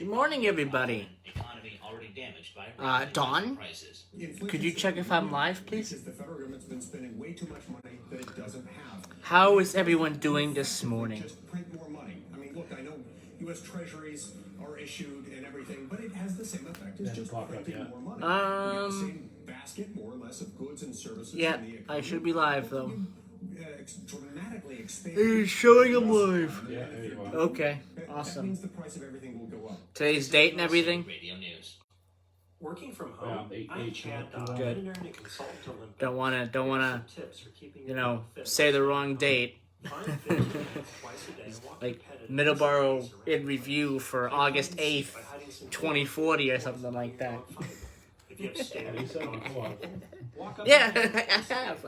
Good morning, everybody. Dawn, could you check if I'm live, please? How is everyone doing this morning? Just print more money. I mean, look, I know U.S. Treasuries are issued and everything, but it has the same effect as just printing more money. You get the same basket, more or less, of goods and services. Yeah, in the economy. I should be live though. Dramatically expand. It's showing I'm live. Yeah, there you are. Okay, That awesome. means the price of everything will go up. Today's date and everything. Radio News. Working from home, I chat Good. consultant Don't wanna, tips for keeping you know, say the wrong date. Like Middleboro in review for August 8th, 2040 or something like that. If you have standards, walk up Yeah, and I have.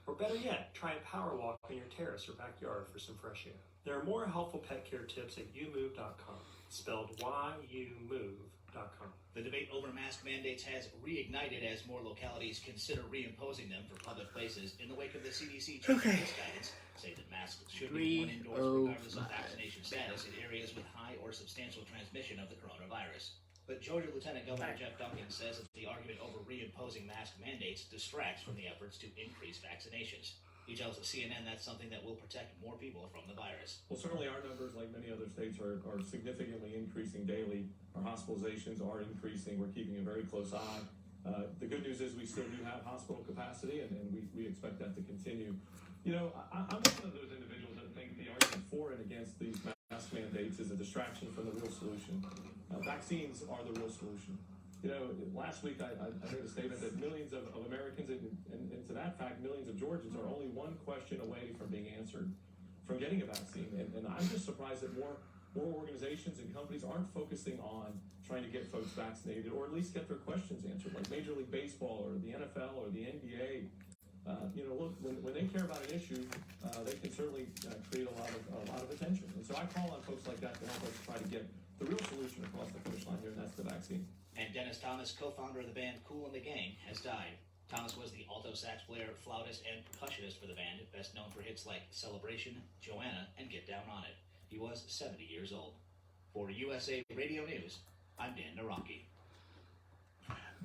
Or better yet, try a power walk on your terrace or backyard for some fresh air. There are more helpful pet care tips at youmove.com, spelled YOUMove.com. The debate over mask mandates has reignited as more localities consider reimposing them for public places in the wake of the CDC changing its guidance, saying that masks should be worn indoors regardless of vaccination status in areas with high or substantial transmission of the coronavirus. But Georgia Lieutenant Governor Jeff Duncan says that the argument over reimposing mask mandates distracts from the efforts to increase vaccinations. He tells CNN that's something that will protect more people from the virus. Well, certainly our numbers, like many other states, are significantly increasing daily. Our hospitalizations are increasing. We're keeping a very close eye. The good news is we still do have hospital capacity, and we expect that to continue. You know, I'm one of those individuals that think the argument for and against these mask mandates is a distraction from the real solution. Vaccines are the real solution. You know, last week I heard a statement that millions of Americans, and to that fact, millions of Georgians are only one question away from being answered, from getting a vaccine. And I'm just surprised that more organizations and companies aren't focusing on trying to get folks vaccinated, or at least get their questions answered, like Major League Baseball or the NFL or the NBA. You know, look, when they care about an issue, they can certainly create a lot of attention. And so I call on folks like that to help us try to get the real solution across the finish line here, and that's the vaccine. And Dennis Thomas, co-founder of the band Kool and the Gang, has died. Thomas was the alto sax player, flautist, and percussionist for the band, best known for hits like Celebration, Joanna, and Get Down on It. He was 70 years old. For USA Radio News, I'm Dan Naraki.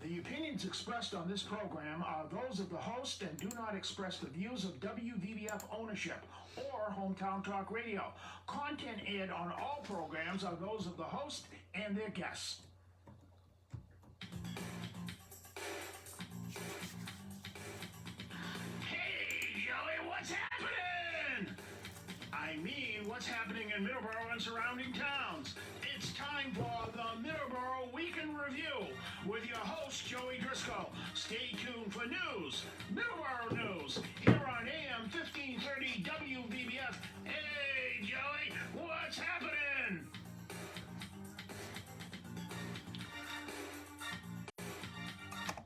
The opinions expressed on this program are those of the host and do not express the views of WVBF ownership or Hometown Talk Radio. Content aired on all programs are those of the host and their guests. Hey, Joey, what's happening? I mean, what's happening in Middleboro and surrounding towns? It's time for the Middleboro Weekend Review with your host, Joey Driscoll. Stay tuned for news, Middleboro News, here on AM 1530 WVBF. Hey, Joey, what's happening?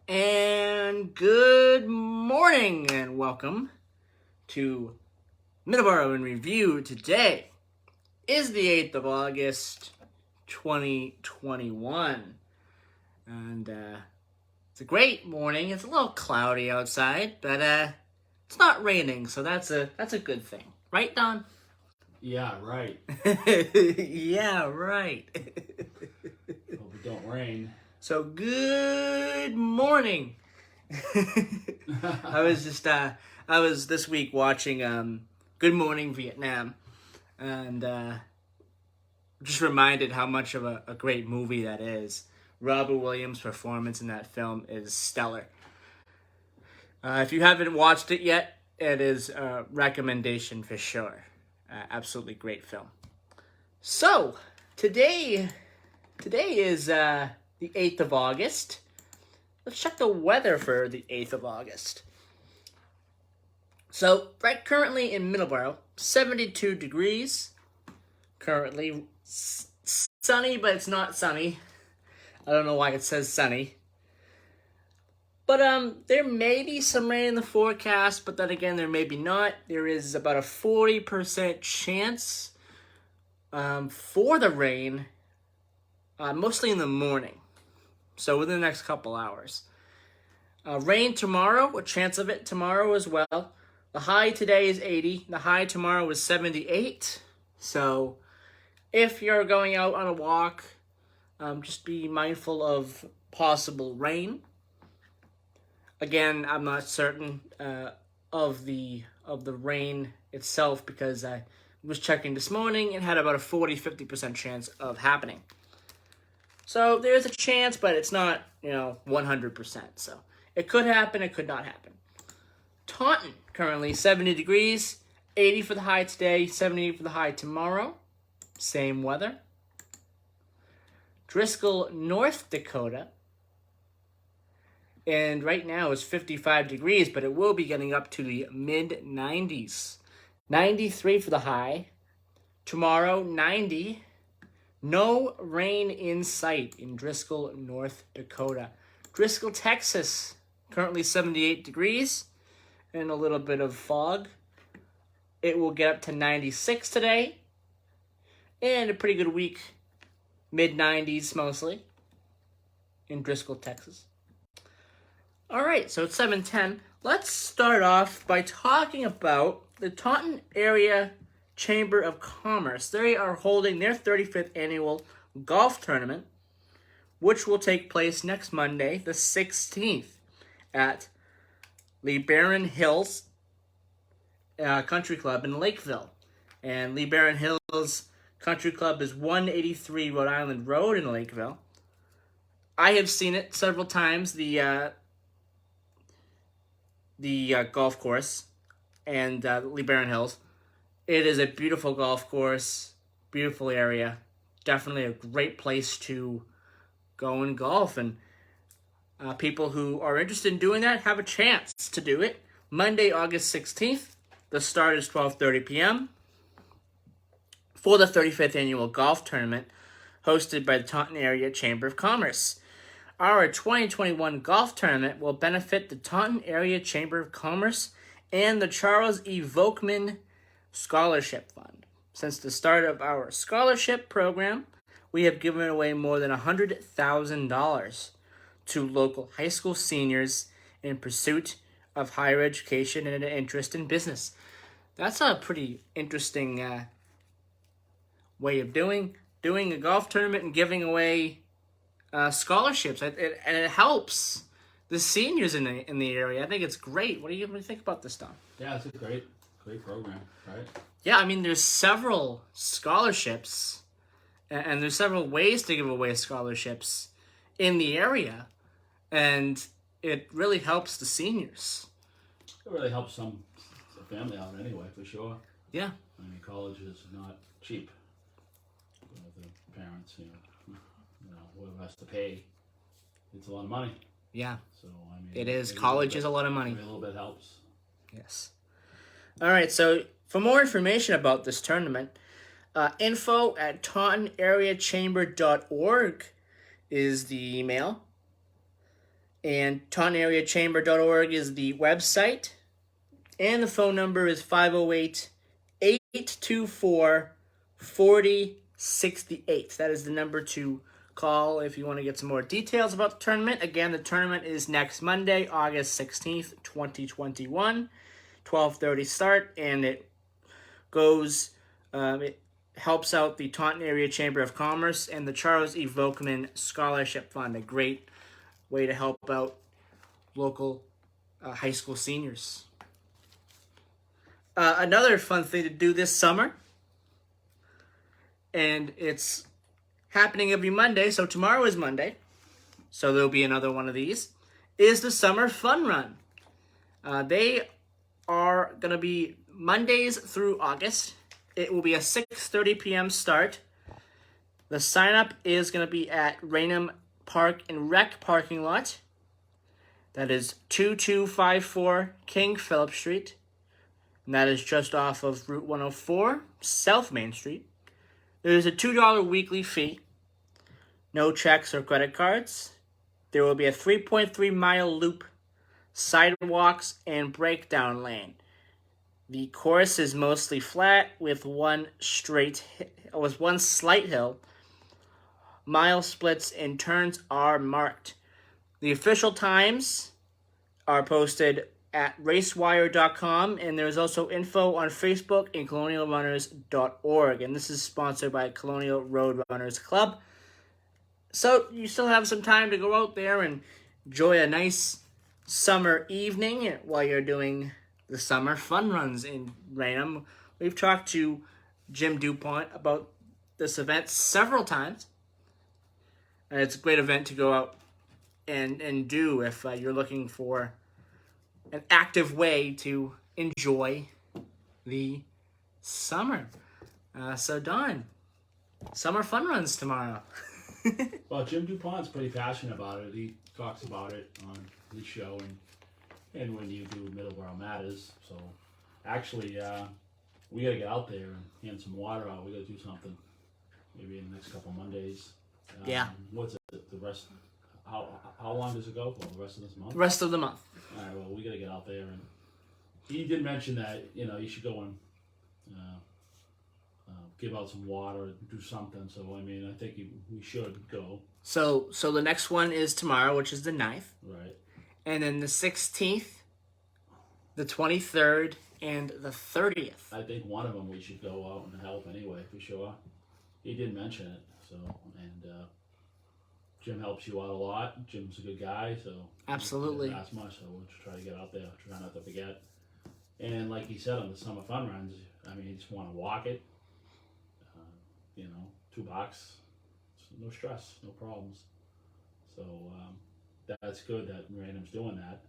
And good morning, and welcome to Middleboro in Review. Today is the 8th of August, 2021. And it's a great morning. It's a little cloudy outside, but it's not raining, so that's a good thing. Right, Don? Yeah, right. Yeah, right. Hope it don't rain. So good morning. I was this week watching Good Morning Vietnam, and just reminded how much of a great movie that is. Robert Williams' performance in that film is stellar. If you haven't watched it yet, it is a recommendation for sure. Absolutely great film. So, today is the 8th of August. Let's check the weather for the 8th of August. So, right currently in Middleboro, 72 degrees. Currently sunny, but it's not sunny. I don't know why it says sunny. But there may be some rain in the forecast, but then again, there may be not. There is about a 40% chance for the rain, mostly in the morning. So within the next couple hours. Rain tomorrow, a chance of it tomorrow as well. The high today is 80. The high tomorrow is 78. So if you're going out on a walk, just be mindful of possible rain. Again, I'm not certain of the rain itself because I was checking this morning and had about a 40-50% chance of happening. So there's a chance, but it's not 100%. So it could happen, it could not happen. Taunton, currently 70 degrees, 80 for the high today, 70 for the high tomorrow. Same weather. Driscoll, North Dakota. And right now it's 55 degrees, but it will be getting up to the mid-90s. 93 for the high. Tomorrow, 90. No rain in sight in Driscoll, North Dakota. Driscoll, Texas, currently 78 degrees and a little bit of fog. It will get up to 96 today. And a pretty good week, mid-90s mostly, in Driscoll, Texas. All right, so it's 7:10. Let's start off by talking about the Taunton Area Chamber of Commerce. They are holding their 35th annual golf tournament, which will take place next Monday, the 16th, at LeBaron Hills Country Club in Lakeville. And LeBaron Hills Country Club is 183 Rhode Island Road in Lakeville. I have seen it several times, the golf course and LeBaron Hills. It is a beautiful golf course, beautiful area. Definitely a great place to go and golf. And people who are interested in doing that have a chance to do it. Monday, August 16th. The start is 12:30 p.m. for the 35th annual golf tournament hosted by the Taunton Area Chamber of Commerce. Our 2021 golf tournament will benefit the Taunton Area Chamber of Commerce and the Charles E. Volkman Scholarship Fund. Since the start of our scholarship program, we have given away more than $100,000 to local high school seniors in pursuit of higher education and an interest in business. That's a pretty interesting way of doing a golf tournament and giving away scholarships, and it helps the seniors in the area. I think it's great. What do you think about this, Don? Yeah, it's a great program, right? Yeah, I mean, there's several scholarships, and there's several ways to give away scholarships in the area, and it really helps the seniors. It really helps the family out anyway, for sure. Yeah. I mean, college is not cheap. The parents, whoever has to pay, it's a lot of money. Yeah. So I mean, it is. College is a lot of money. A little bit helps. Yes. All right. So for more information about this tournament, info at tauntonareachamber.org is the email. And tauntonareachamber.org is the website. And the phone number is 508-824-4068. That is the number to call if you want to get some more details about the tournament. Again, the tournament is next Monday, August 16th, 2021, 12:30 start, and it goes, it helps out the Taunton Area Chamber of Commerce and the Charles E. Volkman Scholarship Fund, a great way to help out local high school seniors. Another fun thing to do this summer, and it's happening every Monday, so tomorrow is Monday, so there'll be another one of these, is the Summer Fun Run. They are going to be Mondays through August. It will be a 6:30 p.m. start. The sign-up is going to be at Raynham Park and Rec parking lot. That is 2254 King Philip Street. And that is just off of Route 104, South Main Street. There is a $2 weekly fee. No checks or credit cards. There will be a 3.3-mile loop, sidewalks, and breakdown lane. The course is mostly flat with one slight hill. Mile splits and turns are marked. The official times are posted at racewire.com, and there's also info on Facebook and colonialrunners.org. And this is sponsored by Colonial Road Runners Club. So you still have some time to go out there and enjoy a nice summer evening while you're doing the summer fun runs in Raynham. We've talked to Jim DuPont about this event several times. And it's a great event to go out and do if you're looking for an active way to enjoy the summer. So, Don, summer fun runs tomorrow. Well, Jim DuPont's pretty passionate about it. He talks about it on his show and when you do Middleboro Matters. So, actually, we got to get out there and hand some water out. We got to do something maybe in the next couple Mondays. Yeah. What's it? The rest? How long does it go for? The rest of this month? Rest of the month. All right. Well, we got to get out there, and he did mention that you should go and give out some water, do something. So I mean, I think we should go. So the next one is tomorrow, which is the 9th. Right. And then the 16th, the 23rd, and the 30th. I think one of them we should go out and help anyway, for sure. He did mention it, so, and Jim helps you out a lot. Jim's a good guy, so. Absolutely. Not much, so we'll try to get out there, try not to forget. And like he said on the summer fun runs, I mean, you just want to walk it, $2, no stress, no problems. So that's good that Random's doing that.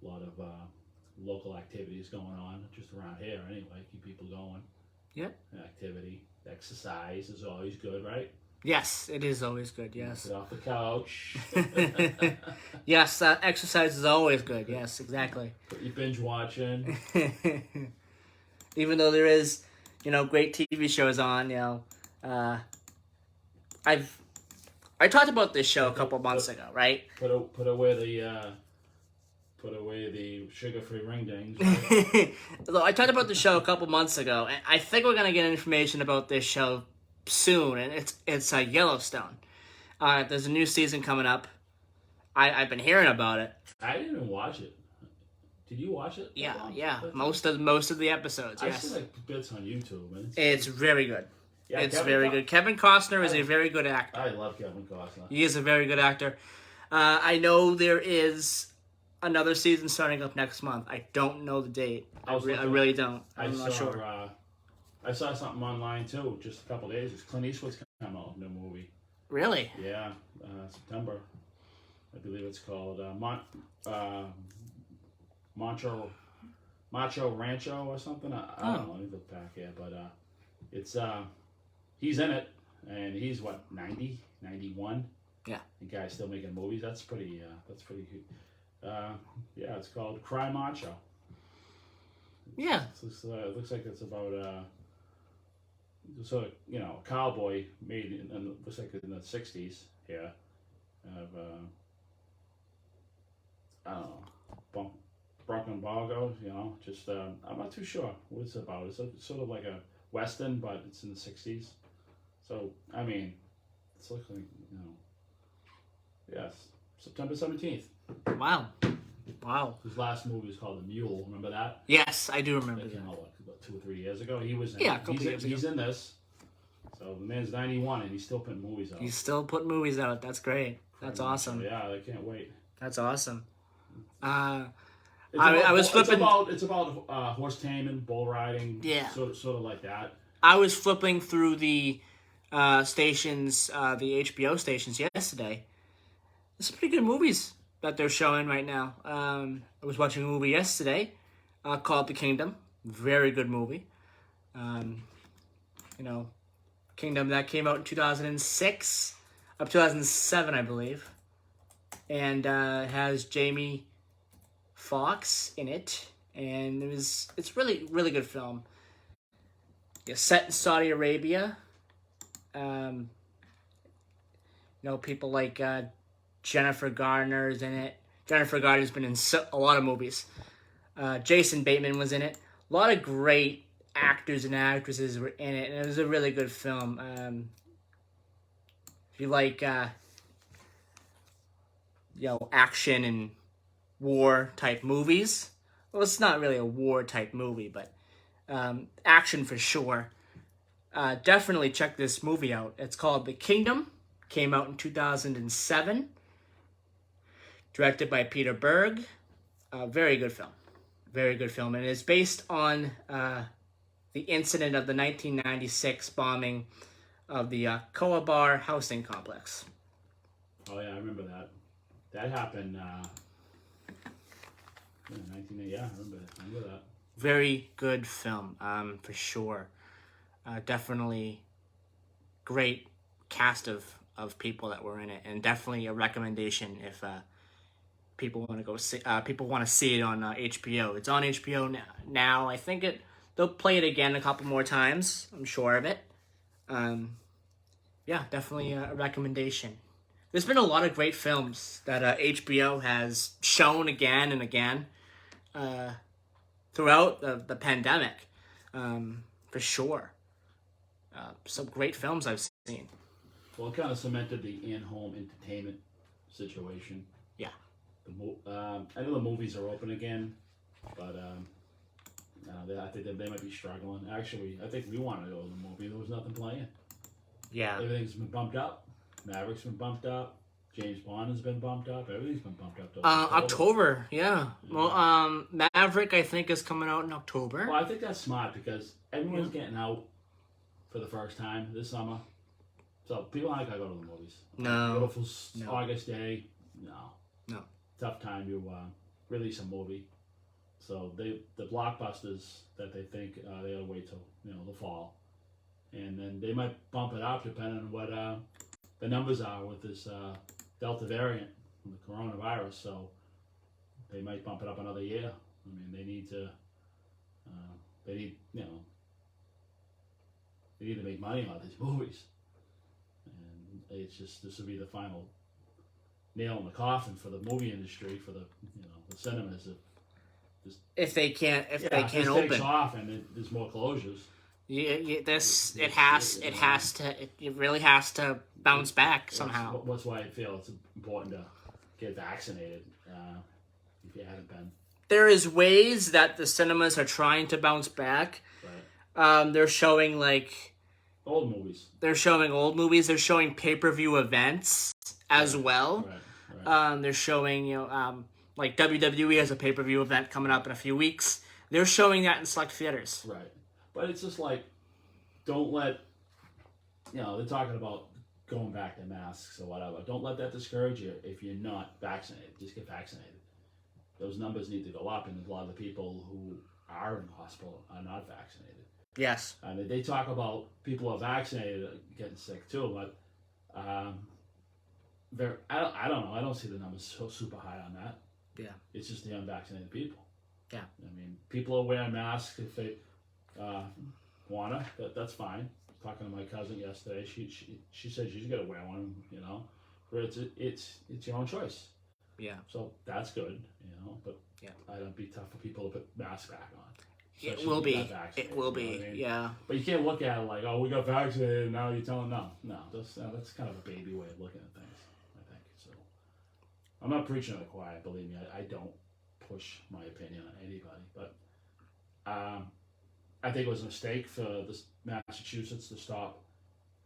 A lot of local activities going on just around here anyway, keep people going. Yep. Activity, exercise is always good, right? Yes, it is always good, yes. Sit off the couch. Yes, exercise is always good, yes, exactly. Put your binge watching. Even though there is, great TV shows on, I talked about this show a couple months ago, right? Put away the sugar-free ring dings. Right? So I talked about the show a couple months ago, and I think we're gonna get information about this show soon, and it's Yellowstone. There's a new season coming up. I've been hearing about it. I didn't even watch it. Did you watch it? Yeah. Most of the episodes. I Yes. see bits on YouTube, and It's very good. yeah, It's very good. Kevin Costner is a very good actor. I love Kevin Costner. He is a very good actor. I know there is another season starting up next month. I don't know the date. I really don't. I'm not sure. I saw something online too, just a couple days. It's Clint Eastwood's coming out with a new movie. Really? Yeah, September. I believe it's called Macho Rancho or something. I don't know. Let me look back here, but it's he's in it, and he's what 90, 91. Yeah. The guy's still making movies. That's pretty good. Yeah, it's called Cry Macho. Yeah. It looks like it's about sort of a cowboy made in looks like in the 60s here of I don't know Bronco Bargo, just I'm not too sure what it's about. It's sort of like a western, but it's in the 60s. So I mean, it's looks like yes, September 17th. Wow. His last movie was called The Mule. Remember that? Yes, I do remember That that. came out about 2 or 3 years ago. He was in Yeah, a couple years ago. He's in this. So the man's 91 and he's still putting movies out. He's still putting movies out. That's great. That's awesome. Yeah, I can't wait. That's awesome. I was flipping. It's about horse taming, bull riding. Yeah. Sort of like that. I was flipping through the stations, the HBO stations yesterday. There's some pretty good movies that they're showing right now. I was watching a movie yesterday called The Kingdom. Very good movie. Kingdom that came out in 2006, up 2007, I believe, and has Jamie Foxx in it, and it's really really good film. Yeah, set in Saudi Arabia. People like Jennifer Garner's in it. Jennifer Garner's been in a lot of movies. Jason Bateman was in it. A lot of great actors and actresses were in it, and it was a really good film. If you like, action and war type movies, well, it's not really a war type movie, but action for sure. Definitely check this movie out. It's called The Kingdom. Came out in 2007. Directed by Peter Berg. Very good film. Very good film. And it's based on the incident of the 1996 bombing of the Koabar housing complex. Oh, yeah, I remember that. That happened in 1980. Yeah, I remember that. Very good film, for sure. Definitely great cast of people that were in it, and definitely a recommendation if people want to go see. People want to see it on HBO. It's on HBO now. I think they'll play it again a couple more times. I'm sure of it. Yeah, definitely a recommendation. There's been a lot of great films that HBO has shown again and again throughout the pandemic, for sure. Some great films I've seen. Well, it kind of cemented the in-home entertainment situation. Yeah. I know the movies are open again, but I think that they might be struggling. Actually, I think we want to go to the movie. There was nothing playing. Yeah. Everything's been bumped up. Maverick's been bumped up. James Bond has been bumped up. Everything's been bumped up. October, yeah. Well, Maverick, I think, is coming out in October. Well, I think that's smart because everyone's getting out for the first time this summer. So people aren't going to go to the movies. No. Beautiful August day. No. No. Tough time to release a movie. So the blockbusters that they think they'll wait till the fall, and then they might bump it up depending on what the numbers are with this Delta variant from the coronavirus. So they might bump it up another year. I mean, they need to make money on these movies, and it's just this will be the final nail in the coffin for the movie industry, for the the cinemas. If they can't This open, takes off and there's more closures. It really has to bounce back somehow. That's why I feel it's important to get vaccinated if you haven't been. There is ways that the cinemas are trying to bounce back. Right. They're showing old movies. They're showing old movies. They're showing pay-per-view events as well. Right. They're showing like WWE has a pay-per-view event coming up in a few weeks. They're showing that in select theaters. Right. But it's just don't let, they're talking about going back to masks or whatever. Don't let that discourage you if you're not vaccinated. Just get vaccinated. Those numbers need to go up, and a lot of the people who are in the hospital are not vaccinated. Yes. And they talk about people who are vaccinated getting sick too, but I don't know. I don't see the numbers so super high on that. Yeah. It's just the unvaccinated people. Yeah. I mean, people are wearing masks if they wanna. That's fine. Talking to my cousin yesterday, she said she's gonna wear one. But it's your own choice. Yeah. So that's good. But yeah, it'd be tough for people to put masks back on. It will be. It will be. I mean? Yeah. But you can't look at it like, oh, we got vaccinated, and now you're telling no. That's kind of a baby way of looking at things. I think so. I'm not preaching to the choir. Believe me, I don't push my opinion on anybody. But I think it was a mistake for Massachusetts to stop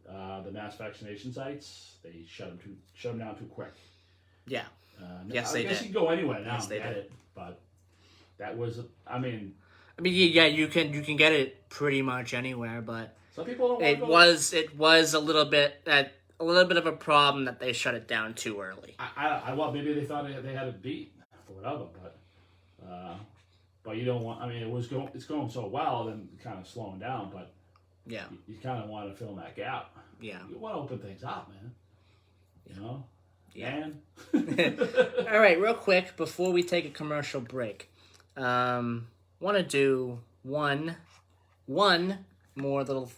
the mass vaccination sites. They shut them down too quick. Yeah. Yes, they did. I guess you can go anywhere now and get it, but that was. Yeah, you can get it pretty much anywhere, but some people don't. It was a little bit of a problem that they shut it down too early. Well, maybe they thought they had it beat or whatever, but you don't want. I mean, it's going so well, then kind of slowing down, but yeah, you kind of want to fill in that gap. Yeah, you want to open things up, man. Yeah. All right, real quick before we take a commercial break, want to do one more little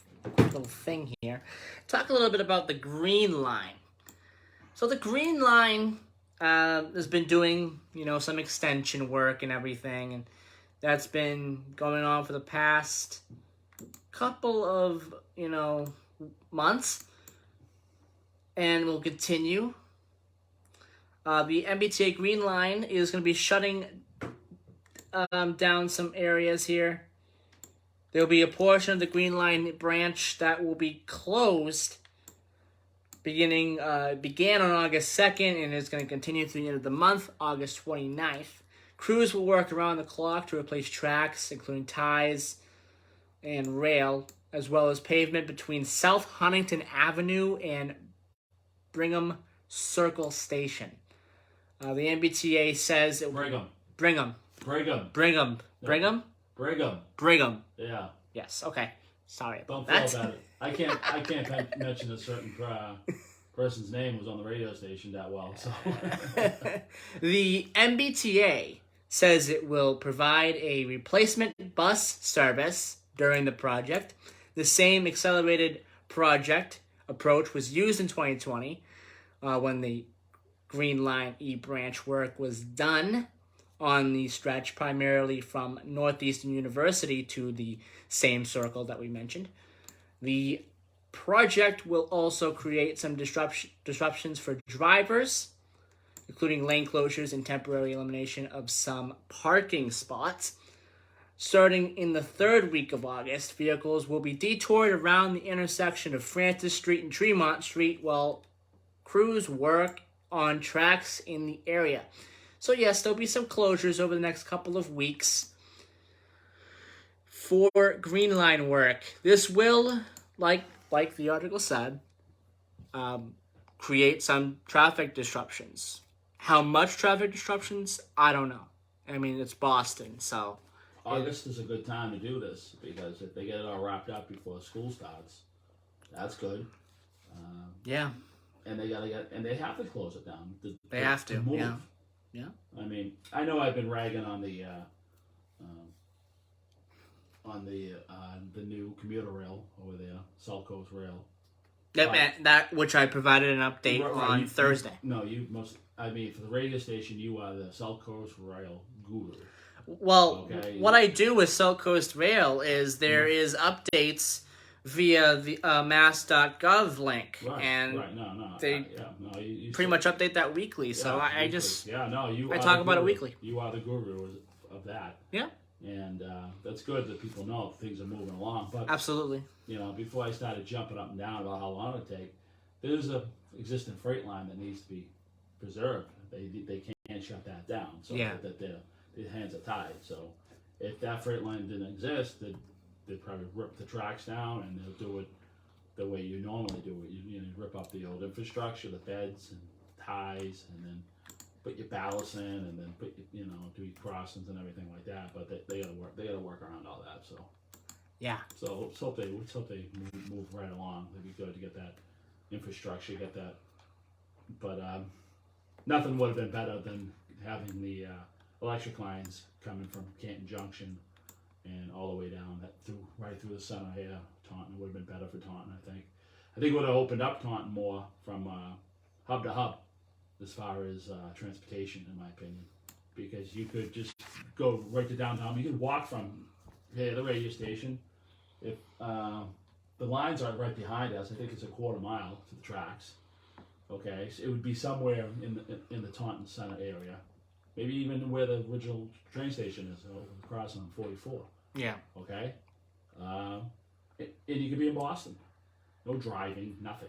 thing here. Talk a little bit about the Green Line. So the Green Line has been doing some extension work and everything, and that's been going on for the past couple of months, and will continue. The MBTA Green Line is going to be shutting down some areas here. There'll be a portion of the Green Line branch that will be closed began on August 2nd and is going to continue through the end of the month, August 29th. Crews will work around the clock to replace tracks, including ties and rail, as well as pavement between South Huntington Avenue and Brigham Circle Station. The MBTA says it will... Brigham. Yeah. Yes. Okay. Sorry about Don't that. feel about it. I can't mention a certain person's name who's on the radio station that well. So The MBTA says it will provide a replacement bus service during the project. The same accelerated project approach was used in 2020 when the Green Line E branch work was done on the stretch, primarily from Northeastern University to the same circle that we mentioned. The project will also create some disruptions for drivers, including lane closures and temporary elimination of some parking spots. Starting in the third week of August, vehicles will be detoured around the intersection of Francis Street and Tremont Street while crews work on tracks in the area. So yes, there'll be some closures over the next couple of weeks for Green Line work. This will, like the article said, create some traffic disruptions. How much traffic disruptions? I don't know. I mean, it's Boston, so... August is a good time to do this because if they get it all wrapped up before school starts, that's good. Yeah. And they have to close it down. They have to. Move. Yeah. I mean, I know I've been ragging on the new commuter rail over there, South Coast Rail. That which I provided an update on Thursday. For the radio station, you are the South Coast Rail guru. Well, okay. What I do with South Coast Rail is there is updates via the mass.gov link, you pretty much update that weekly. So I talk about it weekly. You are the guru of that. Yeah, and that's good that people know things are moving along. But absolutely, before I started jumping up and down about how long it take, there's a existing freight line that needs to be preserved. They can't shut that down. So that their hands are tied. So if that freight line didn't exist, they'd probably rip the tracks down and they'll do it the way you normally do it. You rip up the old infrastructure, the beds and ties, and then put your ballast in, and then put do your crossings and everything like that. But they gotta work. They gotta work around all that. So yeah. So let's hope they move right along. It'd be good to get that infrastructure, get that. But nothing would have been better than having the electric lines coming from Canton Junction and all the way down right through the center here. Taunton would have been better for Taunton, I think. I think it would have opened up Taunton more from hub to hub as far as transportation, in my opinion, because you could just go right to downtown. You could walk from the radio station. If the lines are right behind us, I think it's a quarter mile to the tracks. Okay, so it would be somewhere in the Taunton Center area. Maybe even where the original train station is, across on 44. Yeah. Okay? And you could be in Boston. No driving, nothing.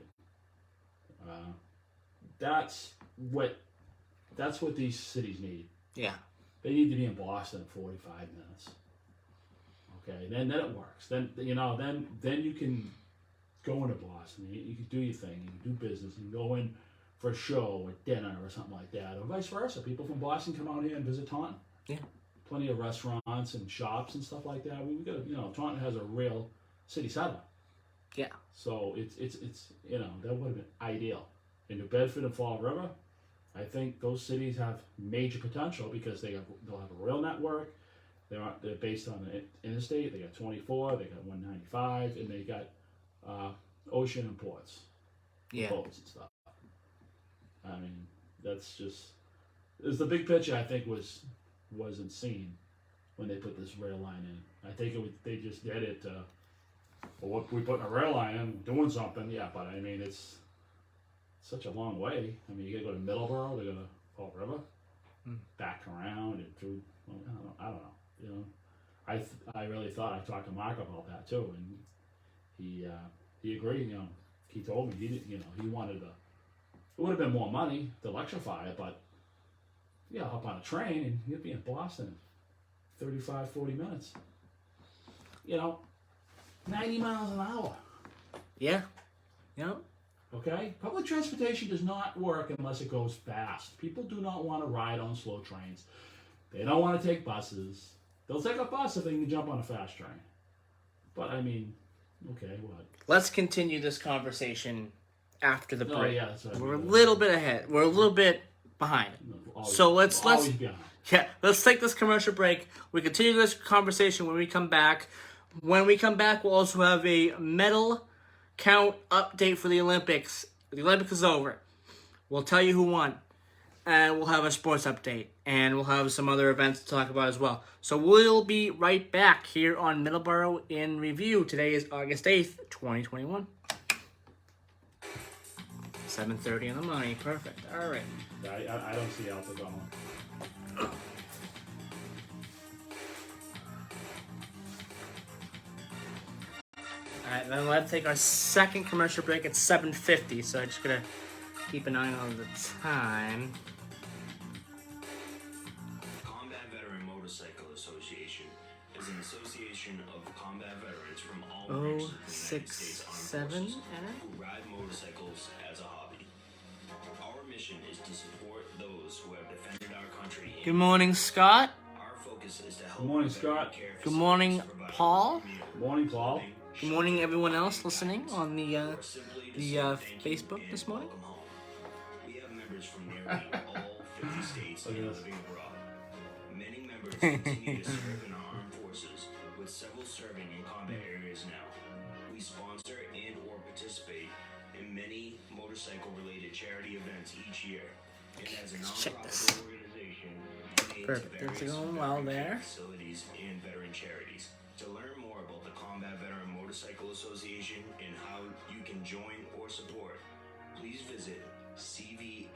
That's what these cities need. Yeah. They need to be in Boston in 45 minutes. Okay, then it works. Then you can go into Boston. You can do your thing. You can do business. You can go in for a show or dinner or something like that, or vice versa. People from Boston come out here and visit Taunton. Yeah. Plenty of restaurants and shops and stuff like that. We got Taunton has a real city center. Yeah. So it's that would have been ideal. In New Bedford and Fall River, I think those cities have major potential because they'll have a rail network. They're based on the interstate. They got 24. They got 195, and they got ocean and ports, boats and stuff. I mean, that's the big picture. I think wasn't seen when they put this rail line in. I think they just did it. Well, we putting a rail line in, doing something. Yeah, but I mean, it's such a long way. I mean, you gotta go to Middleboro, they go to Fall River, back around and through. I don't know. You know, I really thought I talked to Mark about that too, and he agreed. You know, he told me he wanted to. It would have been more money to electrify it, but yeah, hop on a train and you'd be in Boston in 35, 40 minutes. 90 miles an hour. Yeah. Yep. Okay? Public transportation does not work unless it goes fast. People do not want to ride on slow trains. They don't want to take buses. They'll take a bus if they can jump on a fast train. But, I mean, okay, what? Let's continue this conversation after the break. Oh, yeah, that's right. We're a little bit ahead. We're a little bit behind. So let's take this commercial break. We continue this conversation when we come back. When we come back, we'll also have a medal count update for the Olympics. The Olympics is over. We'll tell you who won. And we'll have a sports update. And we'll have some other events to talk about as well. So we'll be right back here on Middleboro in Review. Today is August 8th, 2021. 7:30 in the morning. Perfect. All right. I don't see Alpha going. Alright, then let's take our second commercial break at 7:50, so I'm just gonna keep an eye on the time. Combat Veteran Motorcycle Association is an association of combat veterans from all branches of the United States Armed Forces who ride motorcycles as a hobby. Our mission is to support those who have defended our country. Good morning, Scott. Our focus is to help. Good morning, Scott. Good morning, Paul. Good morning, Paul. Good morning, everyone else listening on the Facebook this morning. We have members from nearly all 50 states and living abroad. Many members continue to serve in our armed forces, with several serving in combat areas now. We sponsor and or participate in many motorcycle-related charity events each year. And as a nonprofit organization, we Perfect. Things are going well there. Facilities and veteran charities. To learn more about the Combat Veteran Motorcycle Association and how you can join or support, please visit cvma2-2.org.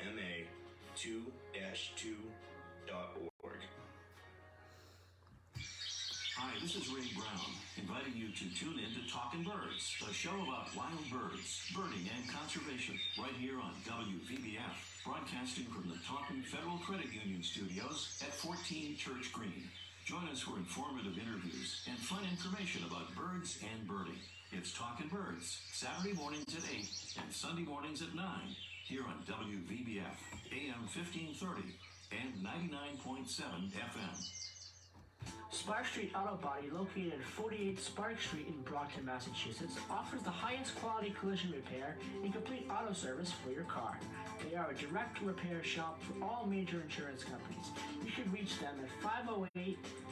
Hi, this is Ray Brown, inviting you to tune in to Talkin' Birds, a show about wild birds, birding, and conservation, right here on WVBF, broadcasting from the Taunton Federal Credit Union studios at 14 Church Green. Join us for informative interviews and fun information about birds and birding. It's Talkin' Birds, Saturday mornings at 8 and Sunday mornings at 9, here on WVBF, AM 1530 and 99.7 FM. Spark Street Auto Body, located at 48 Spark Street in Brockton, Massachusetts, offers the highest quality collision repair and complete auto service for your car. They are a direct repair shop for all major insurance companies. You should reach them at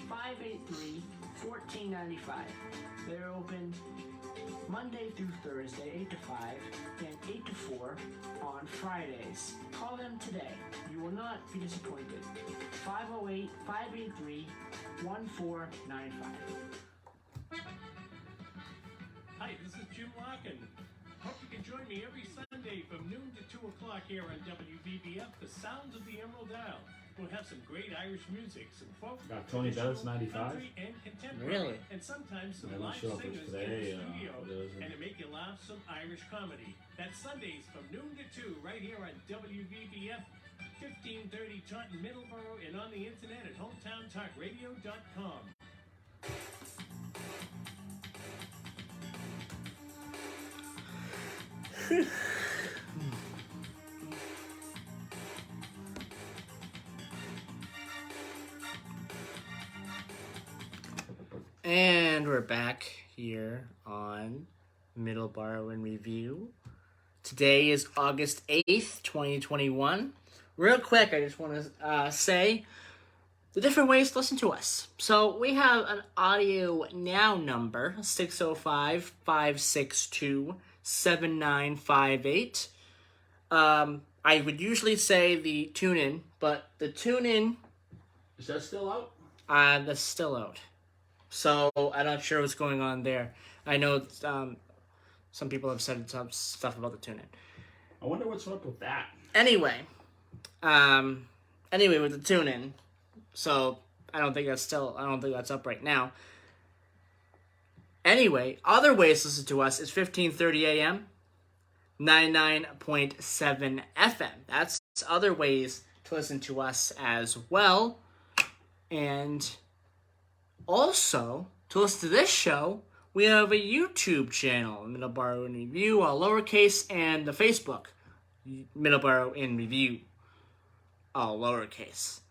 508-583-1495. They're open Monday through Thursday, 8 to 5, and 8 to 4 on Fridays. Call them today. You will not be disappointed. 508-583-1495. Hi, this is Jim Larkin. Hope you can join me every Sunday from noon to 2 o'clock here on WVBF, the Sounds of the Emerald Isle. We'll have some great Irish music, some folk, Got Tony Bennett's 95. country, and contemporary. Really? And sometimes some I'm not live sure if it's singers today, in the studio, it is. and to make you laugh, some Irish comedy. That's Sundays from noon to 2, right here on WVBF, 1530 Taunton, Middleboro, and on the internet at hometowntalkradio.com. And we're back here on Middleboro in Review. Today is August 8th, 2021. Real quick, I just want to say the different ways to listen to us. So we have an audio now number, 605-562-7958. I would usually say the tune-in, but the tune-in... Is that still out? That's still out. So I'm not sure what's going on there. I know some people have said some stuff about the tune-in. I wonder what's up with that. Anyway, with the tune-in, so I don't think that's up right now. Anyway, other ways to listen to us is 1530 AM, 99.7 FM. That's other ways to listen to us as well. And also, to listen to this show, we have a YouTube channel, Middleboro in Review, all lowercase, and the Facebook, Middleboro in Review, all lowercase.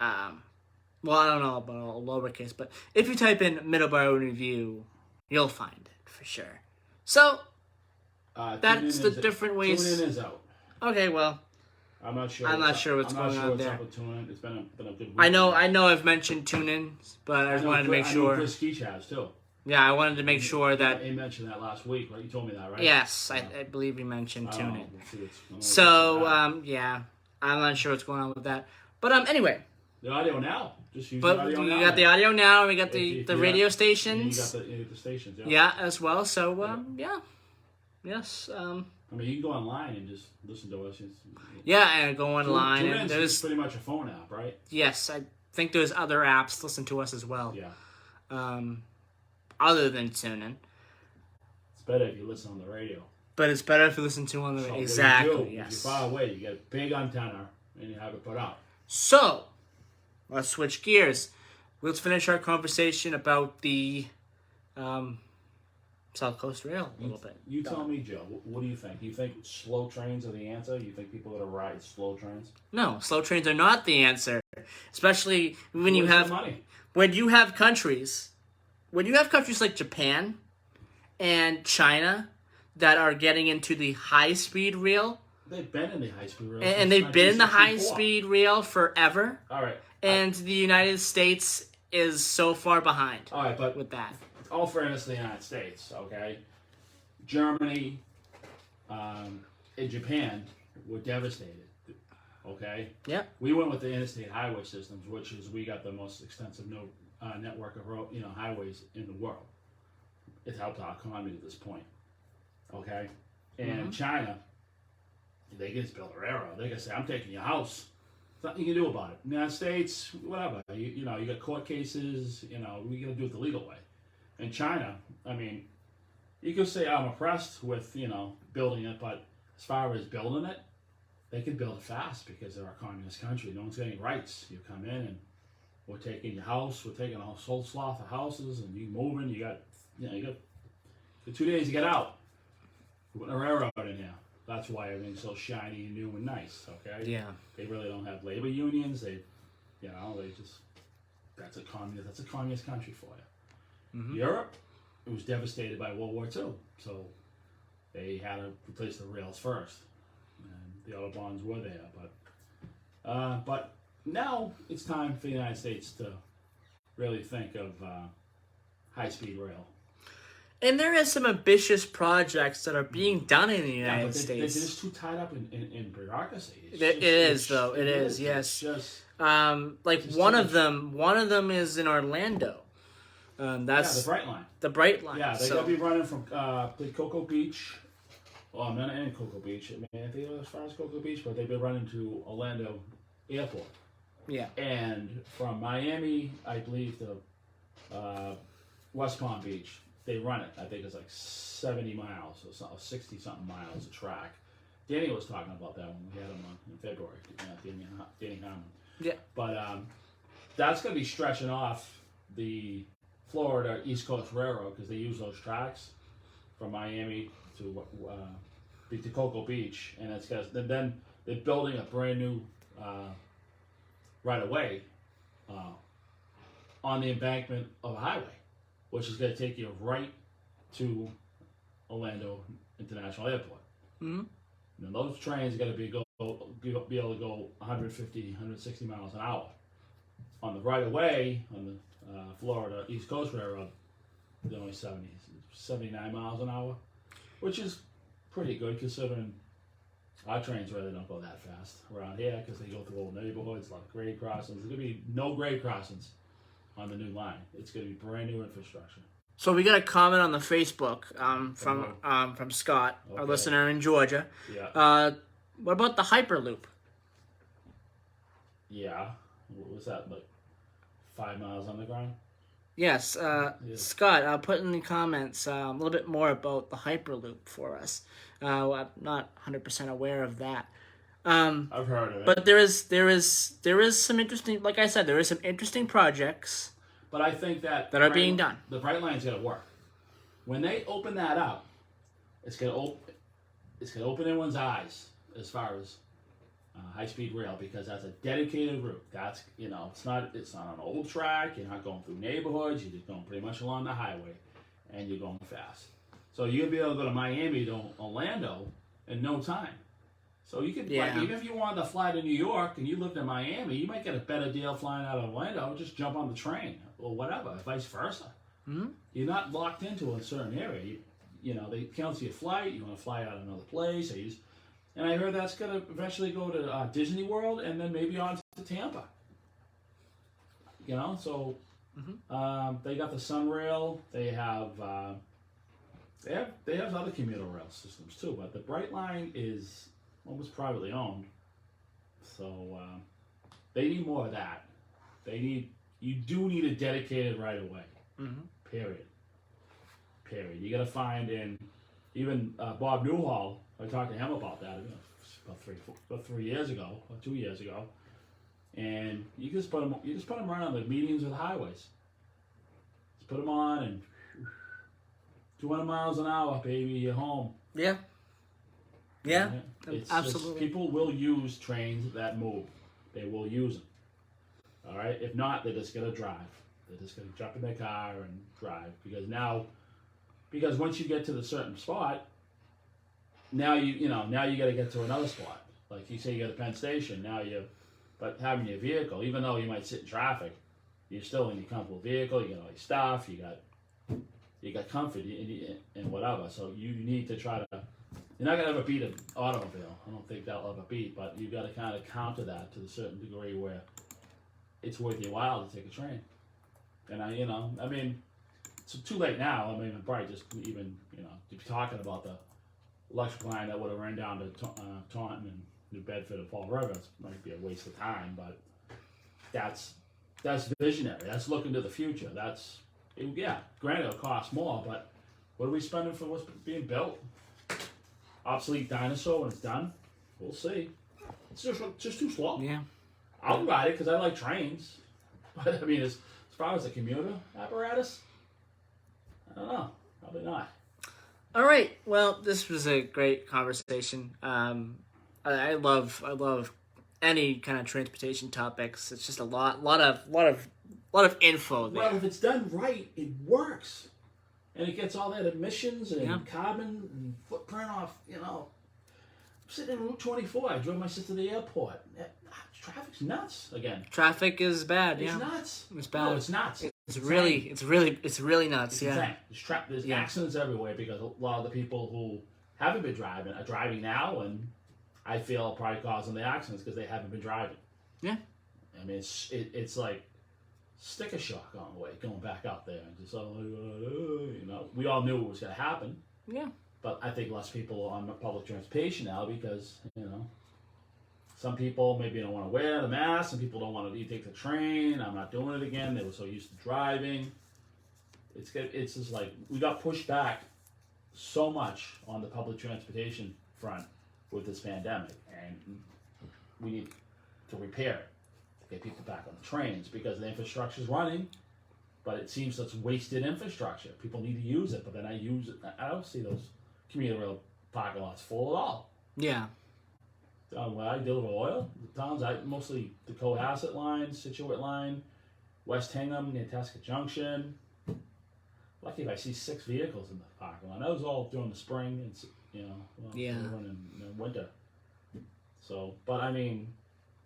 Well, I don't know about all lowercase, but if you type in Middleboro in Review, you'll find it for sure. So, that's the different ways. TuneIn is out. Okay, well, I'm not sure. I'm not sure what's going on there. Up with TuneIn. It's been a good week. I know I've mentioned TuneIn, but I just wanted to make sure. I know Chris Keach has too. Yeah, I wanted to make sure that... He mentioned that last week, right? You told me that, right? Yes, I believe he mentioned TuneIn. So, yeah, I'm not sure what's going on with that. But anyway. The audio now. Just use the audio now. We got the audio now, and we got the radio stations. You got the stations, yeah. Yeah, as well. So, yeah. Yes. I mean, you can go online and just listen to us. Yeah, and go online. TuneIn's there's pretty much a phone app, right? Yes, I think there's other apps to listen to us as well. Yeah. Other than TuneIn. It's better if you listen on the radio. But it's better if you listen to on the radio. Exactly, yes. If you're far away, you get a big antenna, and you have it put out. So, let's switch gears. Let's finish our conversation about the South Coast Rail a little bit. You tell me, Joe, what do you think? Do you think slow trains are the answer? You think people are going to ride slow trains? No, slow trains are not the answer. Especially when you have money. When you have countries like Japan and China that are getting into the high-speed rail. They've been in the high-speed rail. And they've been in the high-speed rail forever. All right. And the United States is so far behind. All right, but with that. All fairness to the United States, okay? Germany and Japan were devastated, okay? Yeah. We went with the interstate highway systems, which is we got the most extensive network of highways in the world. It's helped our economy to this point, okay? And China, they can just build a railroad. They can say, "I'm taking your house." There's nothing you can do about it. In the United States, whatever. You got court cases. We got to do it the legal way. In China, I mean, you could say I'm impressed with, building it, but as far as building it, they can build it fast because they're a communist country. No one's getting rights. You come in and we're taking your house, we're taking a whole swath of houses, and you moving. You got for 2 days to get out. We're putting a railroad in here. That's why everything's so shiny and new and nice. Okay. Yeah. They really don't have labor unions. They just that's a communist country for you. Mm-hmm. Europe, it was devastated by World War II, so they had to replace the rails first, and the autobahns were there. But now it's time for the United States to really think of high-speed rail. And there is some ambitious projects that are being done in the United States. They're just too tied up in bureaucracy. It is, yes. Just, one of them is in Orlando. That's the Bright Line. The Bright Line. Yeah, they're going to be running from Cocoa Beach. Well, I'm not in Cocoa Beach. I mean, I think as far as Cocoa Beach, but they've been running to Orlando Airport. Yeah. And from Miami, I believe, to West Palm Beach, they run it. I think it's like 70 miles or 60-something miles of track. Danny was talking about that when we had him on in February. Danny Harmon. Yeah. But that's going to be stretching off the Florida East Coast Railroad because they use those tracks from Miami to Cocoa Beach, and then they're building a brand new right away on the embankment of a highway, which is going to take you right to Orlando International Airport. Mm-hmm. And those trains are going to be able to go 150, 160 miles an hour. On the right of way, on the Florida East Coast Railroad, they're only 79 miles an hour, which is pretty good considering our trains really don't go that fast around here because they go through old neighborhoods, a lot of grade crossings. There's going to be no grade crossings on the new line. It's going to be brand new infrastructure. So we got a comment on the Facebook from Scott, our listener in Georgia. Yeah. What about the Hyperloop? Yeah. What was that, like 5 miles underground. Yes, Scott, put in the comments a little bit more about the Hyperloop for us. I'm not 100% aware of that. I've heard of it, but there is some interesting, like I said, there is some interesting projects. But I think that are being done. The Bright Line's gonna work. When they open that up, it's gonna open everyone's eyes as far as high-speed rail, because that's a dedicated route. That's, it's not an old track. You're not going through neighborhoods. You're just going pretty much along the highway, and you're going fast. So you'll be able to go to Miami to Orlando in no time. So you could, like, even if you wanted to fly to New York and you lived in Miami, you might get a better deal flying out of Orlando. Just jump on the train or whatever, vice versa. Mm-hmm. You're not locked into a certain area. They cancel your flight. You want to fly out another place. And I heard that's going to eventually go to Disney World and then maybe on to Tampa. So they got the Sunrail. They have other commuter rail systems too. But the Bright Line is almost privately owned, so they need more of that. You do need a dedicated right of way. Mm-hmm. Period. You got to find even Bob Newhall. I talked to him about that about 3 years ago or 2 years ago, and you just put them right on the medians of the highways. Just put them on and 200 miles an hour, baby, you're home. Yeah. Yeah. It's absolutely. People will use trains that move. They will use them. All right. If not, they're just gonna drive. They're just gonna jump in their car and drive because once you get to the certain spot. Now you got to get to another spot. Like you say, you go to Penn Station. But having your vehicle, even though you might sit in traffic, you're still in your comfortable vehicle. You got all your stuff. You got comfort and whatever. So you need to try to. You're not gonna ever beat an automobile. I don't think that'll ever beat. But you got to kind of counter that to a certain degree where it's worth your while to take a train. And it's too late now. Probably just even to be talking about the electric line that would have run down to Taunton and New Bedford and Fall River. It might be a waste of time, but that's visionary. That's looking to the future. Granted it'll cost more, but what are we spending for what's being built? Obsolete dinosaur when it's done? We'll see. It's just too slow. Yeah. I'll ride it because I like trains, but as far as the commuter apparatus, I don't know. Probably not. All right. Well, this was a great conversation. I love any kind of transportation topics. It's just a lot of info there. Well, if it's done right, it works, and it gets all that emissions and carbon and footprint off. I'm sitting in Route 24. I drove my sister to the airport. Traffic's nuts again. Traffic is bad. It's nuts. It's bad. No, it's nuts. It's really nuts. There's accidents everywhere because a lot of the people who haven't been driving are driving now, and I feel probably causing the accidents because they haven't been driving. Yeah. It's like sticker shock on the way going back out there, and just we all knew it was going to happen. Yeah. But I think less people are on public transportation now because some people maybe don't want to wear the mask. Some people don't want to take the train. I'm not doing it again. They were so used to driving. It's just like we got pushed back so much on the public transportation front with this pandemic, and we need to repair it to get people back on the trains because the infrastructure is running, but it seems that's wasted infrastructure. People need to use it, but then I don't see those commuter rail parking lots full at all. Yeah. When I deliver oil, the towns, mostly the Cohasset line, Situate line, West Hingham, Nantasket Junction. Lucky if I see 6 vehicles in the parking lot. That was all during the spring and in winter. So, but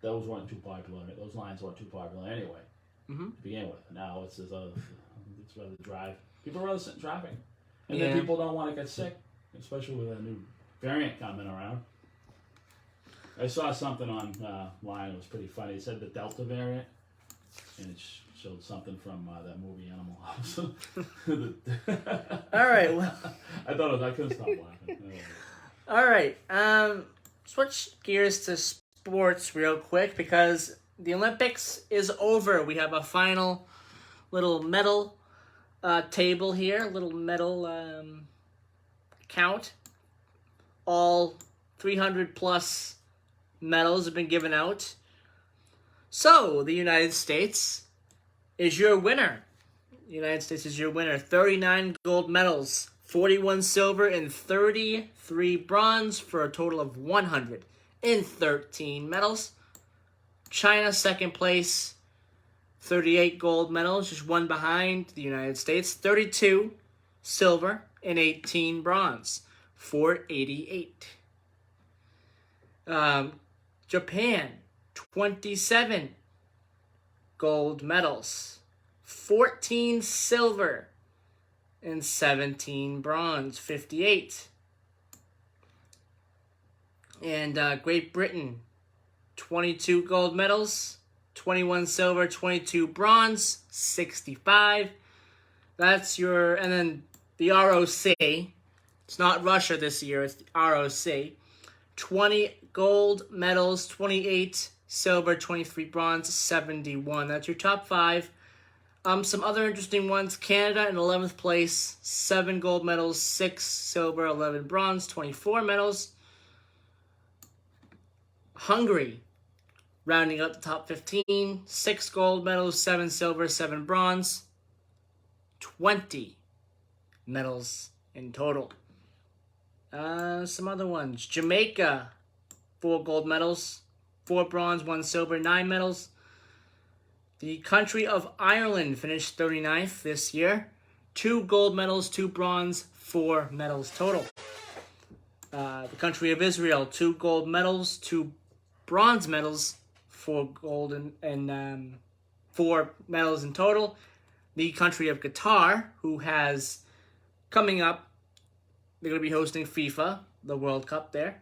those weren't too popular. Those lines weren't too popular anyway to begin with. Now it's rather drive. People rather sit in traffic, and then people don't want to get sick, especially with a new variant coming around. I saw something online. It was pretty funny. It said the Delta variant, and it showed something from that movie Animal House. All right. Well, I couldn't stop laughing. All right. Switch gears to sports real quick because the Olympics is over. We have a final little medal table here, little medal count. All 300 plus medals have been given out. So, the United States is your winner. The United States is your winner. 39 gold medals, 41 silver, and 33 bronze for a total of 113 medals. China, second place, 38 gold medals, just one behind the United States. 32 silver and 18 bronze for 88. Japan, 27 gold medals, 14 silver, and 17 bronze, 58. And Great Britain, 22 gold medals, 21 silver, 22 bronze, 65. That's your, and then the ROC, it's not Russia this year, it's the ROC. 20 gold medals, 28 silver, 23 bronze, 71. That's your top 5. Some other interesting ones. Canada in 11th place, 7 gold medals, 6 silver, 11 bronze, 24 medals. Hungary, rounding out the top 15, 6 gold medals, 7 silver, 7 bronze, 20 medals in total. Some other ones. Jamaica, 4 gold medals, 4 bronze, 1 silver, 9 medals. The country of Ireland finished 39th this year. 2 gold medals, 2 bronze, 4 medals total. The country of Israel, 2 gold medals, 2 bronze medals, 4 gold and 4 medals in total. The country of Qatar, who has coming up, they're going to be hosting FIFA, the World Cup there.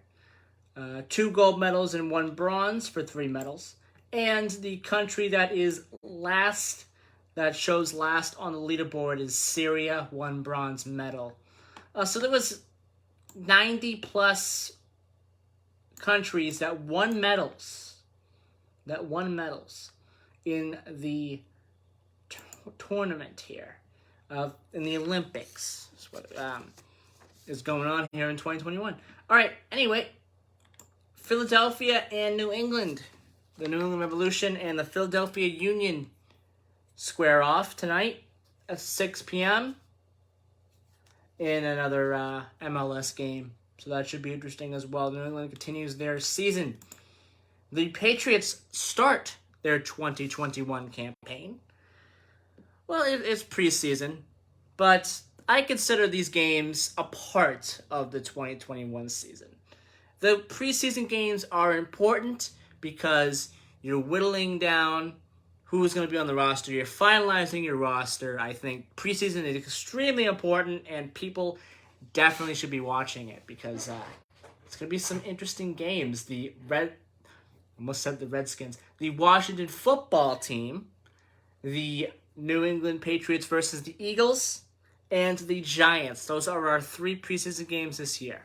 2 gold medals and 1 bronze for 3 medals. And the country that is last, that shows last on the leaderboard is Syria, 1 bronze medal. So there was 90 plus countries that won medals. In the tournament here, in the Olympics. That's what is going on here in 2021. All right, anyway, Philadelphia and New England. The New England Revolution and the Philadelphia Union square off tonight at 6 p.m. in another MLS game. So that should be interesting as well. New England continues their season. The Patriots start their 2021 campaign. Well, it's preseason, but I consider these games a part of the 2021 season. The preseason games are important because you're whittling down who's going to be on the roster. You're finalizing your roster. I think preseason is extremely important, and people definitely should be watching it because it's going to be some interesting games. The Redskins. The Washington football team, the New England Patriots versus the Eagles, and the Giants. Those are our 3 preseason games this year.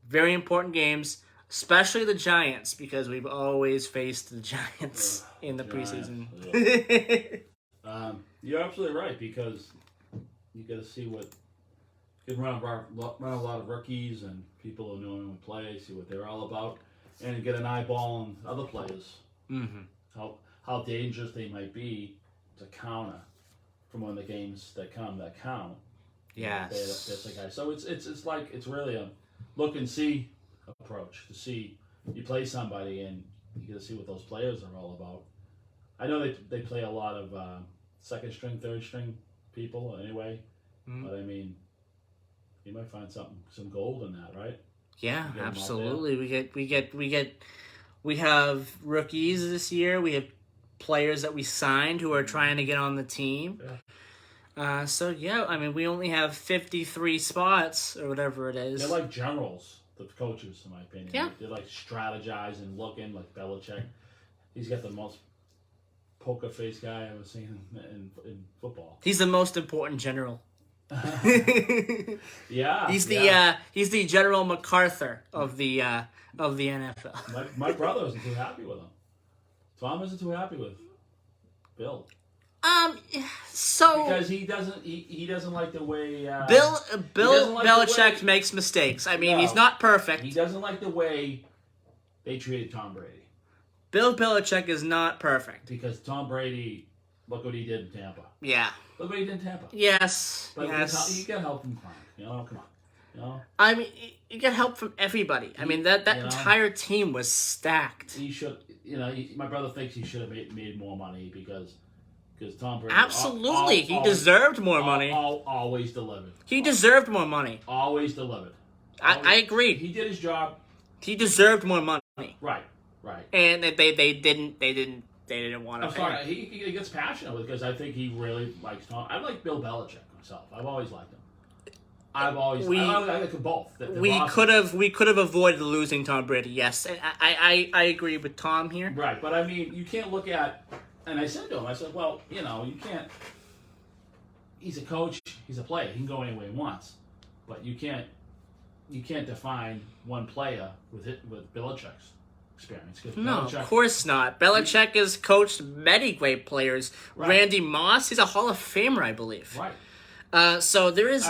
Very important games, especially the Giants, because we've always faced the Giants in the preseason. You're absolutely right, because you got to see what you can run a lot of rookies and people who know England play, see what they're all about, and get an eyeball on other players. Mm-hmm. How dangerous they might be to counter from when the games that count. Yes. That's the guy. So it's really a look and see approach to see you play somebody and you get to see what those players are all about. I know they play a lot of second string, third string people anyway, but I mean, you might find some gold in that, right? Yeah, absolutely. We have rookies this year. We have players that we signed who are trying to get on the team. Yeah. I mean, we only have 53 spots or whatever it is. They're like generals, the coaches, in my opinion. Yeah. They're like strategizing, looking like Belichick. He's got the most poker face guy I've ever seen in football. He's the most important general. Yeah. He's the General MacArthur of the NFL. My brother wasn't too happy with him. Tom isn't too happy with Bill. So because he doesn't like the way Bill like Belichick makes mistakes. I mean, he's not perfect. He doesn't like the way they treated Tom Brady. Bill Belichick is not perfect because Tom Brady. Look what he did in Tampa. Yeah. Look what he did in Tampa. Yes. But yes. You get help from Clint. Come on. I mean, you get help from everybody. I mean, that entire team was stacked. He should. My brother thinks he should have made more money because Tom Brady. Absolutely, he deserved more money. Always delivered. He deserved more money. Always delivered. I agree. He did his job. He deserved more money. Right. And they didn't want to. I'm sorry. He gets passionate because I think he really likes Tom. I like Bill Belichick myself. I've always liked him. I like them both. We could have avoided losing Tom Brady. Yes, I agree with Tom here. Right, but I mean, you can't look at. And I said to him, well, you can't. He's a coach. He's a player. He can go anywhere he wants, but you can't define one player with Belichick's experience. No, of course not. Belichick has coached many great players. Right. Randy Moss, he's a Hall of Famer, I believe. Right. So there is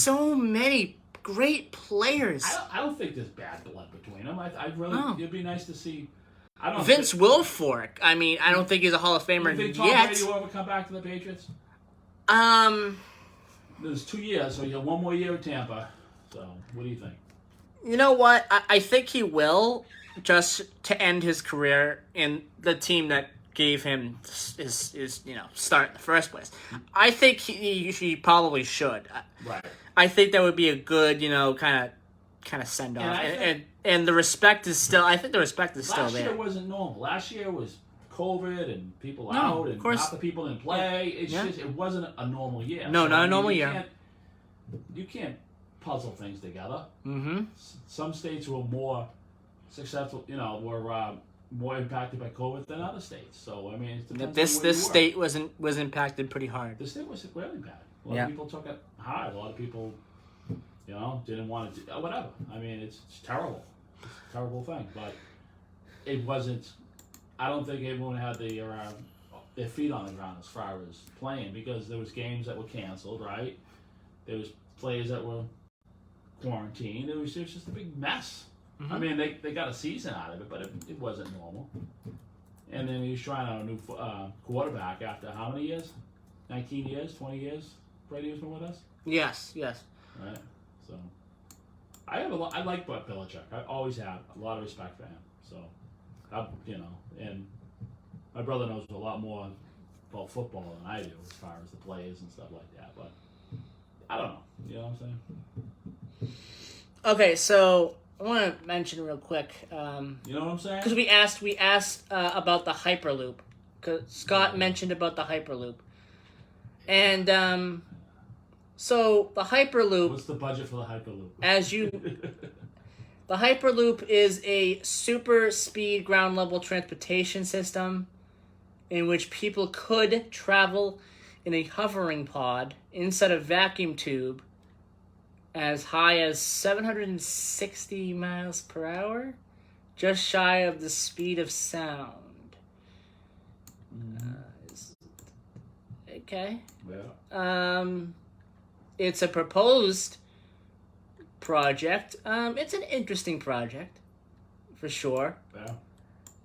so many great players. I don't think there's bad blood between them. It'd be nice to see. Vince Wilfork. I mean, I don't think he's a Hall of Famer yet. You think Tom Brady will ever come back to the Patriots? There's 2 years, so you have one more year with Tampa. So, what do you think? You know what? I think he will, just to end his career in the team that gave him his start in the first place. I think he probably should. Right. I think that would be a good, kind of send off. And the respect is still. I think the respect is still there. Last year wasn't normal. Last year was COVID and people out and half the people didn't play. It's just it wasn't a normal year. No, not a normal year. You can't puzzle things together. Mm-hmm. Some states were more successful. Were more impacted by COVID than other states. So I mean, this state was impacted pretty hard. This state was really bad. A lot of people took it hard. A lot of people, didn't want to do whatever. I mean, it's terrible. It's a terrible thing, but it wasn't. I don't think everyone had their feet on the ground as far as playing because there was games that were canceled. Right, there was players that were quarantined. It was just a big mess. Mm-hmm. I mean, they got a season out of it, but it wasn't normal. And then he was trying out a new quarterback after how many years? 19 years, 20 years. Brady was been with us. Yes. Right. So I like Belichick. I always have a lot of respect for him. So, and my brother knows a lot more about football than I do as far as the players and stuff like that. But I don't know. You know what I'm saying? Okay, so I want to mention real quick. You know what I'm saying? Because we asked about the Hyperloop. Because Scott mentioned about the Hyperloop, and so the Hyperloop. What's the budget for the Hyperloop? The Hyperloop is a super speed ground level transportation system in which people could travel in a hovering pod inside a vacuum tube as high as 760 miles per hour, just shy of the speed of sound. Okay. Yeah. It's a proposed project. It's an interesting project, for sure. Yeah.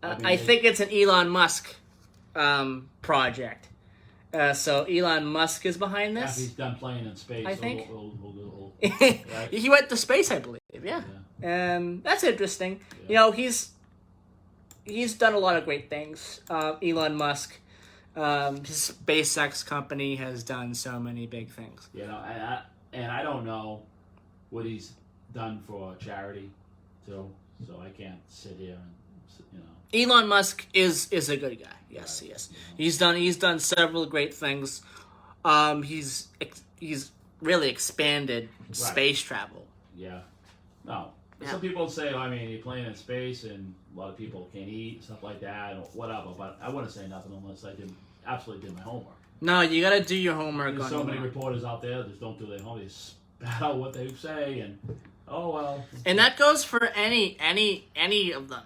I think it's an Elon Musk project. So Elon Musk is behind this. After he's done playing in space, I think. Right? He went to space, I believe. Yeah. That's interesting. Yeah. He's done a lot of great things. Elon Musk, his SpaceX company has done so many big things. And I don't know what he's done for charity, too. So I can't sit here and Elon Musk is a good guy. Yes, he is. He's done several great things. He's really expanded space travel. Yeah. No. Some people say, you're playing in space and a lot of people can't eat and stuff like that or whatever, but I wouldn't say nothing unless I absolutely did my homework. No, you gotta do your homework. There's so many reporters out there that just don't do their homework. They spat out what they say and, oh well. And that goes for any of them.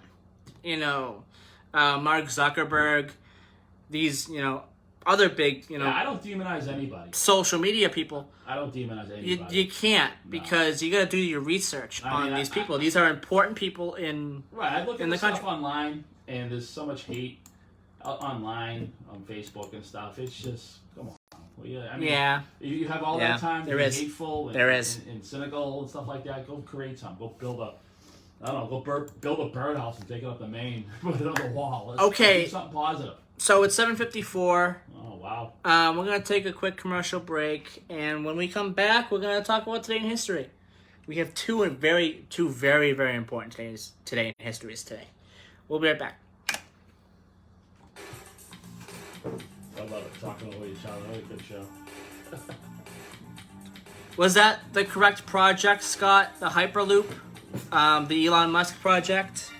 Mark Zuckerberg, these, other big, I don't demonize anybody. social media people. I don't demonize anybody. You can't, because you got to do your research on these people. These are important people in I look at the stuff country. online, and there's so much hate online on Facebook and stuff. It's just, come on. Well, you have all that time to be hateful and cynical and stuff like that. Go create something. Go build build a birdhouse and take it up to Maine. Put it on the wall. Let's do something positive. So it's 7:54. Oh, wow. We're going to take a quick commercial break, and when we come back, we're going to talk about today in history. We have two very, very important today in histories today. We'll be right back. I love it. Talking over each other. Really good show. Was that the correct project, Scott? The Hyperloop? The Elon Musk project?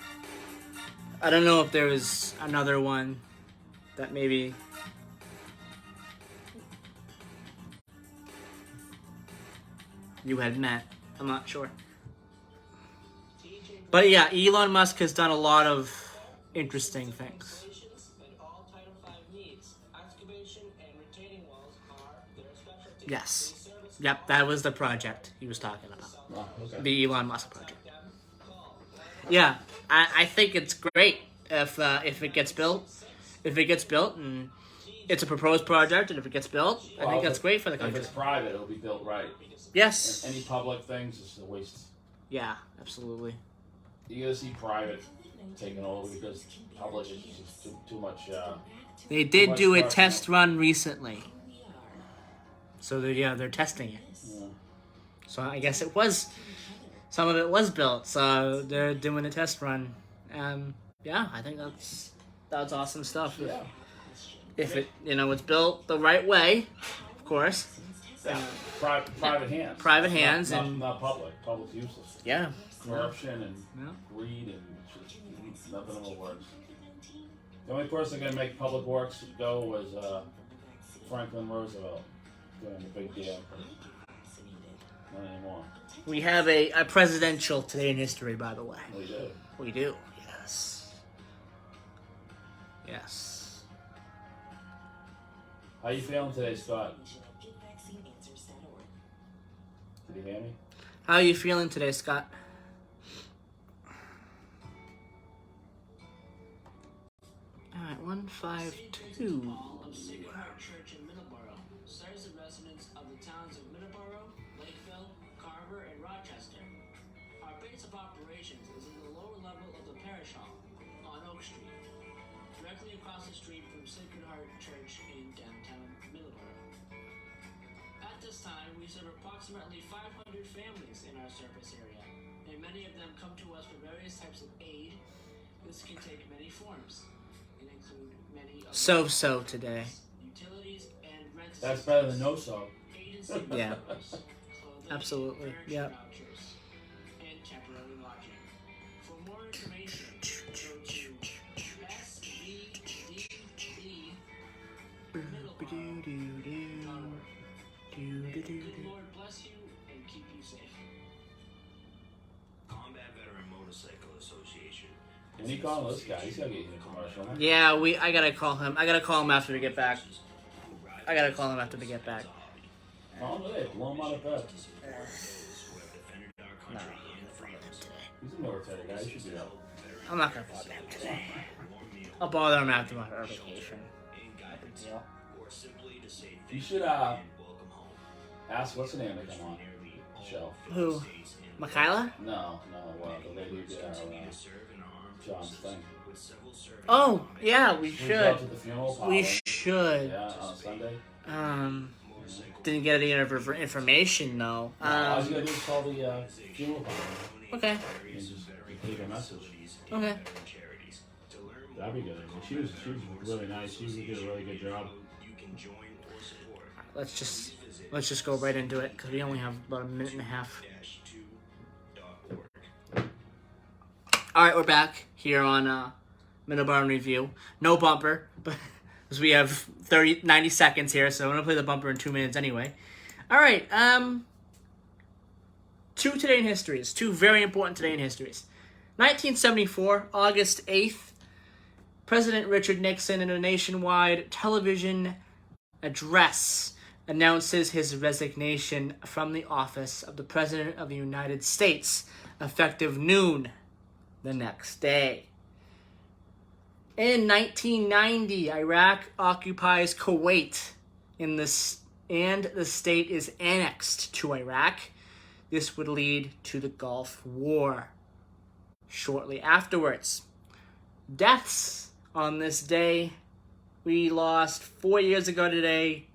I don't know if there was another one that maybe... you had met. I'm not sure. But yeah, Elon Musk has done a lot of interesting things. Yes. Yep, that was the project he was talking about. Oh, okay. The Elon Musk project. Yeah, I think it's great if it gets built. If it gets built, and it's a proposed project, and if it gets built, I think that's great for the country. If it's private, it'll be built right. Yes. Any public things is a waste. Yeah, absolutely. You gotta see private taking over, because public is just too much. They did do a test run recently. So they're testing it. Yeah. So I guess some of it was built. So they're doing a test run. Yeah, I think that's awesome stuff. Yeah. If it it's built the right way, of course. Yeah. Private hands. Private hands not public. Public's useless. Yeah. Corruption and greed and just nothing will work. The only person gonna make public works go was Franklin Roosevelt doing the big deal. Not anymore. We have a presidential today in history, by the way. We do. We do. Yes. Yes. How you feeling today, Scott? Did you hear me? How are you feeling today, Scott? Alright, 152. Sacred Heart Church in Middleboro serves the residents of the towns of Middleboro, Lakeville, Carver, and Rochester. Our base of operations is in the lower level of the parish hall on Oak Street, directly across the street from Sacred Heart Church in downtown Middleboro. At this time, we serve approximately 500 families in our service area, and many of them come to us for various types of aid. This can take many forms. It includes many of So today. utilities and rent. That's better than no so. Yeah. Absolutely. Yep. And temporary lodging. For more information, go to Good Lord bless you and keep you safe. Combat Veteran Motorcycle Association. When you call this guy, he's gotta get you a commercial. Huh? Yeah, I gotta call him. I gotta call him after we get back. I gotta call him after we get back. Oh, look at it. Blow him out of bed. No, He's a military guy. He should do that. I'm not gonna bother him today. I'll bother him after my vacation. No big deal. You should ask what's the name to come on the show. Who? Michaela? No, the lady who did our John's thing. Oh, yeah, we Reach should. out to the funeral We parlor. should. Yeah, on Sunday. Didn't get any of her information though. All you gotta do is call the funeral parlor. Okay. And just leave a message. Okay. That'd be good. She was really nice. She did a really good job. Let's just go right into it because we only have about a minute and a half. All right, we're back here on Middleboro Review. No bumper, but because we have 90 seconds here, so I'm gonna play the bumper in 2 minutes anyway. All right, two today in histories, two very important today in histories. 1974, August 8th. President Richard Nixon, in a nationwide television address, announces his resignation from the office of the President of the United States, effective noon the next day. In 1990, Iraq occupies Kuwait, and the state is annexed to Iraq. This would lead to the Gulf War. Shortly afterwards, deaths on this day. We lost 4 years ago today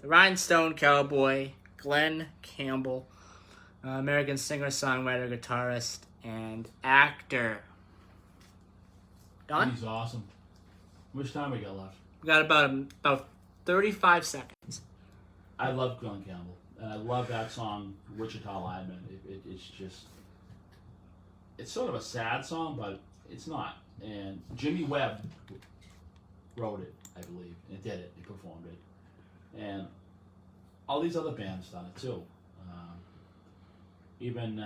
the Rhinestone Cowboy, Glenn Campbell, American singer, songwriter, guitarist, and actor. Don? He's awesome. How much time we got left? We got about 35 seconds. I love Glenn Campbell, and I love that song, Wichita Lineman. It's just, it's sort of a sad song, but it's not. And Jimmy Webb wrote it, I believe, and did it. He performed it, and all these other bands done it too. Even